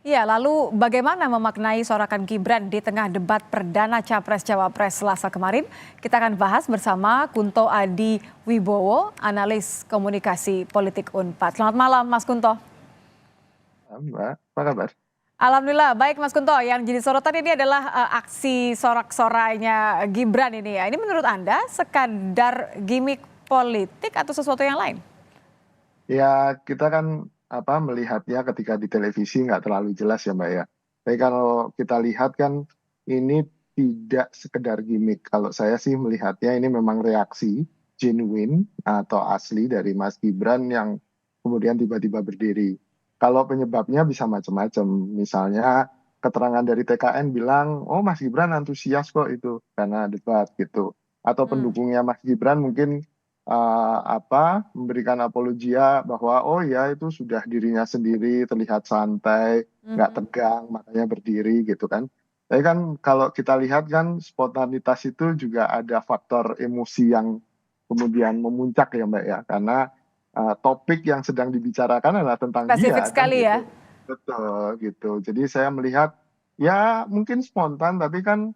Ya, lalu bagaimana memaknai sorakan Gibran di tengah debat perdana Capres-Cawapres Selasa kemarin? Kita akan bahas bersama Kunto Adi Wibowo, analis komunikasi politik Unpad. Selamat malam, Mas Kunto. Mbak, apa kabar? Alhamdulillah, baik Mas Kunto. Yang jadi sorotan ini adalah aksi sorak-sorainya Gibran ini ya. Ini menurut Anda sekadar gimmick politik atau sesuatu yang lain? Ya, kita kan melihatnya ketika di televisi nggak terlalu jelas ya Mbak ya. Tapi kalau kita lihat kan ini tidak sekedar gimmick. Kalau saya sih melihatnya ini memang reaksi genuine atau asli dari Mas Gibran yang kemudian tiba-tiba berdiri. Kalau penyebabnya bisa macam-macam. Misalnya keterangan dari TKN bilang, oh Mas Gibran antusias kok itu karena debat gitu. Atau Hmm. pendukungnya Mas Gibran mungkin memberikan apologia bahwa oh ya itu sudah dirinya sendiri terlihat santai, nggak Mhm. tegang, makanya berdiri gitu kan. Tapi kan kalau kita lihat kan spontanitas itu juga ada faktor emosi yang kemudian memuncak ya Mbak ya, karena topik yang sedang dibicarakan adalah tentang Spesifik dia kan sekali ya. gitu. Betul gitu. Jadi saya melihat ya mungkin spontan tapi kan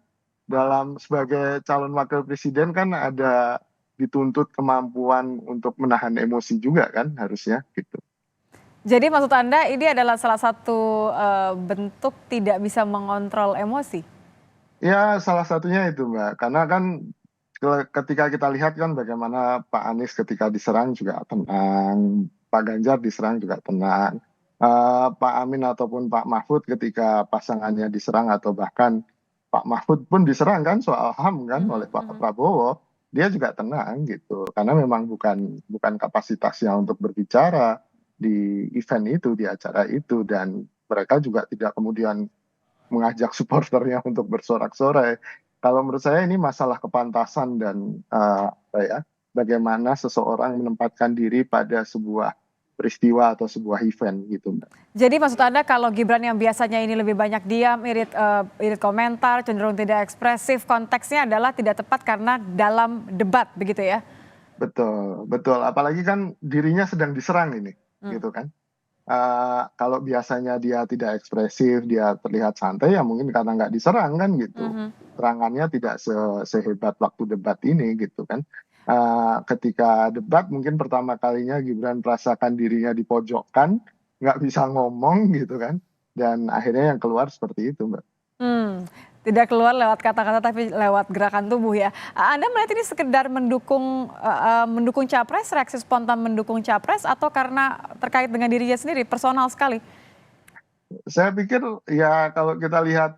dalam sebagai calon wakil presiden kan ada dituntut kemampuan untuk menahan emosi juga kan harusnya gitu. Jadi maksud Anda ini adalah salah satu bentuk tidak bisa mengontrol emosi? Ya salah satunya itu Mbak, karena kan ketika kita lihat kan bagaimana Pak Anies ketika diserang juga tenang, Pak Ganjar diserang juga tenang, Pak Amin ataupun Pak Mahfud ketika pasangannya diserang atau bahkan Pak Mahfud pun diserang kan soal HAM kan oleh Mhm, Pak mhm. Prabowo, dia juga tenang gitu, karena memang bukan bukan kapasitasnya untuk berbicara di event itu, di acara itu, dan mereka juga tidak kemudian mengajak supporternya untuk bersorak-sorai. Kalau menurut saya ini masalah kepantasan dan bagaimana seseorang menempatkan diri pada sebuah peristiwa atau sebuah event gitu, Mbak. Jadi maksud Anda kalau Gibran yang biasanya ini lebih banyak diam, irit komentar, cenderung tidak ekspresif, konteksnya adalah tidak tepat karena dalam debat begitu ya? Betul, betul. Apalagi kan dirinya sedang diserang ini, Hmm. gitu kan. Kalau biasanya dia tidak ekspresif, dia terlihat santai, ya mungkin karena nggak diserang kan gitu. Mhm. Serangannya tidak sehebat waktu debat ini gitu kan. Ketika debat mungkin pertama kalinya Gibran merasakan dirinya dipojokkan, nggak bisa ngomong gitu kan. Dan akhirnya yang keluar seperti itu, Mbak. Hmm. Tidak keluar lewat kata-kata tapi lewat gerakan tubuh ya. Anda melihat ini sekedar mendukung capres, reaksi spontan mendukung capres atau karena terkait dengan dirinya sendiri, personal sekali? Saya pikir ya kalau kita lihat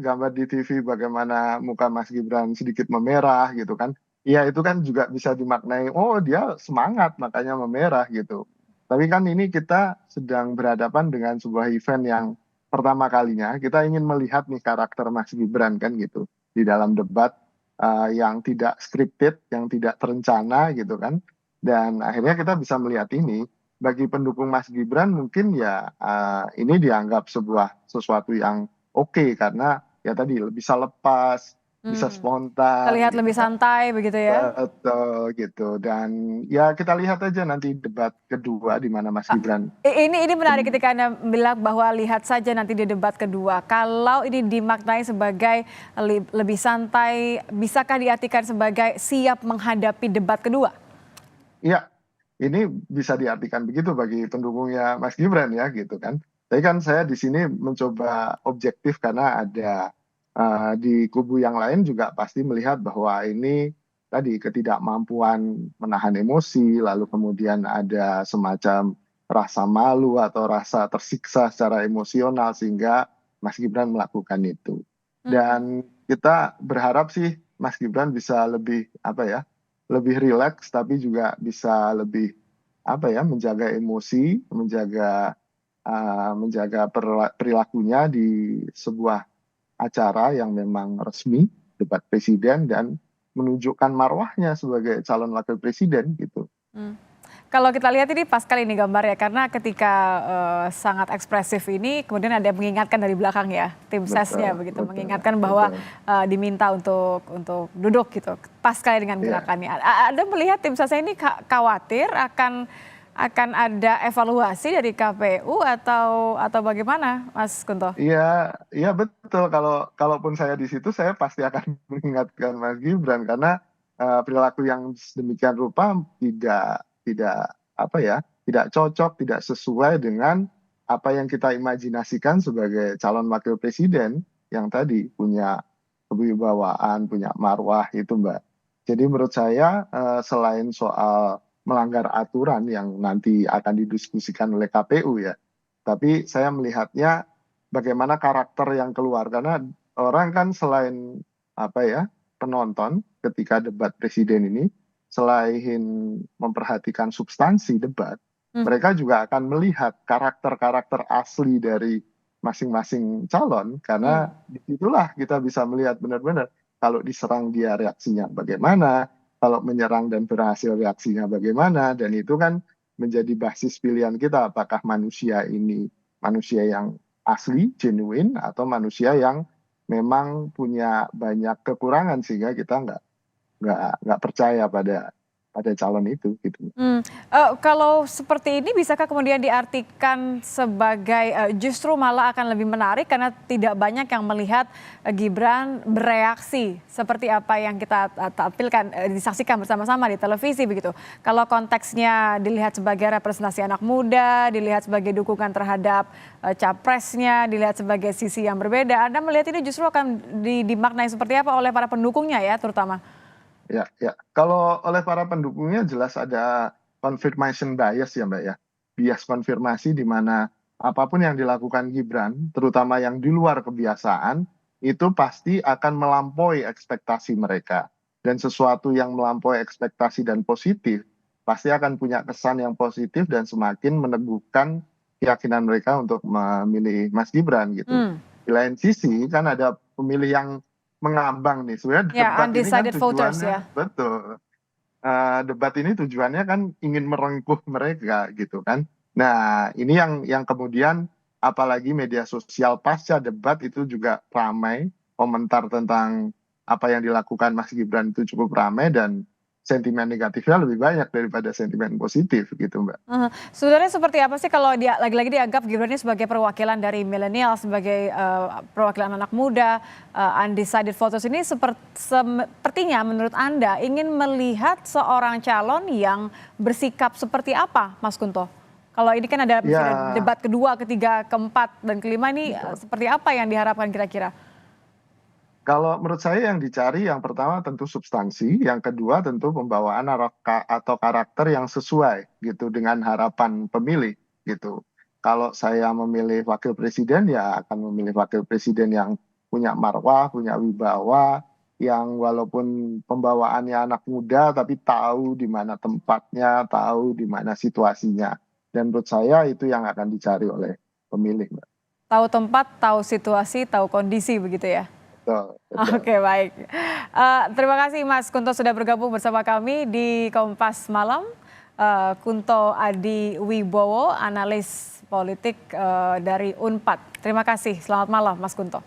gambar di TV bagaimana muka Mas Gibran sedikit memerah gitu kan. Ya itu kan juga bisa dimaknai oh dia semangat makanya memerah gitu. Tapi kan ini kita sedang berhadapan dengan sebuah event yang pertama kalinya kita ingin melihat nih karakter Mas Gibran kan gitu di dalam debat yang tidak scripted, yang tidak terencana gitu kan. Dan akhirnya kita bisa melihat ini bagi pendukung Mas Gibran mungkin ya ini dianggap sebuah sesuatu yang oke karena ya tadi bisa lepas, bisa Hmm. spontan Terlihat gitu lebih kan. santai begitu ya? Betul gitu. Dan ya kita lihat aja nanti debat kedua di mana Mas Gibran. Ini menarik ketika Anda bilang bahwa lihat saja nanti di debat kedua. Kalau ini dimaknai sebagai lebih santai, bisakah diartikan sebagai siap menghadapi debat kedua? Iya, ini bisa diartikan begitu bagi pendukungnya Mas Gibran ya gitu kan. Tapi kan saya di sini mencoba objektif karena ada di kubu yang lain juga pasti melihat bahwa ini tadi ketidakmampuan menahan emosi, lalu kemudian ada semacam rasa malu atau rasa tersiksa secara emosional sehingga Mas Gibran melakukan itu. Mhm. Dan kita berharap sih Mas Gibran bisa lebih lebih rileks tapi juga bisa lebih menjaga emosi, menjaga perilakunya di sebuah acara yang memang resmi, debat presiden dan menunjukkan marwahnya sebagai calon wakil presiden gitu. Hmm. Kalau kita lihat ini pas kali ini gambarnya karena ketika sangat ekspresif ini kemudian ada yang mengingatkan dari belakang ya tim sesnya Betul, begitu betul, mengingatkan bahwa betul. diminta untuk duduk gitu pas kali dengan Iya. gerakannya. Anda melihat tim sesnya ini khawatir akan akan ada evaluasi dari KPU atau bagaimana, Mas Kunto? Iya, iya betul. Kalaupun saya di situ, saya pasti akan mengingatkan Mas Gibran karena perilaku yang sedemikian rupa tidak apa ya, tidak cocok, tidak sesuai dengan apa yang kita imajinasikan sebagai calon wakil presiden yang tadi punya kewibawaan, punya marwah itu, Mbak. Jadi menurut saya selain soal melanggar aturan yang nanti akan didiskusikan oleh KPU ya, tapi saya melihatnya bagaimana karakter yang keluar karena orang kan selain apa ya penonton ketika debat presiden ini selain memperhatikan substansi debat, Hmm. mereka juga akan melihat karakter-karakter asli dari masing-masing calon karena Hmm. disitulah kita bisa melihat benar-benar kalau diserang dia reaksinya bagaimana, kalau menyerang dan berhasil reaksinya bagaimana, dan itu kan menjadi basis pilihan kita apakah manusia ini manusia yang asli, genuine, atau manusia yang memang punya banyak kekurangan sehingga kita nggak percaya pada calon itu gitu. Kalau seperti ini bisakah kemudian diartikan sebagai, justru malah akan lebih menarik karena tidak banyak yang melihat, Gibran bereaksi seperti apa yang kita, tampilkan, disaksikan bersama-sama di televisi begitu. Kalau konteksnya dilihat sebagai representasi anak muda, dilihat sebagai dukungan terhadap, capresnya, dilihat sebagai sisi yang berbeda, Anda melihat ini justru akan dimaknai seperti apa oleh para pendukungnya ya terutama? Ya, ya. Kalau oleh para pendukungnya jelas ada confirmation bias ya Mbak ya. Bias konfirmasi di mana apapun yang dilakukan Gibran, terutama yang di luar kebiasaan, itu pasti akan melampaui ekspektasi mereka. Dan sesuatu yang melampaui ekspektasi dan positif, pasti akan punya kesan yang positif dan semakin meneguhkan keyakinan mereka untuk memilih Mas Gibran gitu. Hmm. Di lain sisi kan ada pemilih yang mengambang nih. Sebenarnya Ya, debat ini kan undecided voters ya? tujuannya betul. Debat ini tujuannya kan ingin merengkuh mereka gitu kan. Nah, ini yang kemudian apalagi media sosial pasca debat itu juga ramai, komentar tentang apa yang dilakukan Mas Gibran itu cukup ramai dan sentimen negatifnya lebih banyak daripada sentimen positif gitu, Mbak. Sebenarnya seperti apa sih kalau dia lagi-lagi dianggap Gibran ini sebagai perwakilan dari milenial, sebagai perwakilan anak muda, undecided voters ini sepertinya menurut Anda ingin melihat seorang calon yang bersikap seperti apa, Mas Kunto? Kalau ini kan ada Ya, misalnya debat kedua, ketiga, keempat, dan kelima ini betul. seperti apa yang diharapkan kira-kira? Kalau menurut saya yang dicari yang pertama tentu substansi, yang kedua tentu pembawaan atau karakter yang sesuai gitu dengan harapan pemilih gitu. Kalau saya memilih wakil presiden ya akan memilih wakil presiden yang punya marwah, punya wibawa, yang walaupun pembawaannya anak muda tapi tahu di mana tempatnya, tahu di mana situasinya. Dan menurut saya itu yang akan dicari oleh pemilih, Mbak. Tahu tempat, tahu situasi, tahu kondisi begitu ya? Betul, betul. Oke, baik. Terima kasih Mas Kunto sudah bergabung bersama kami di Kompas Malam. Kunto Adi Wibowo, analis politik dari Unpad. Terima kasih, selamat malam Mas Kunto.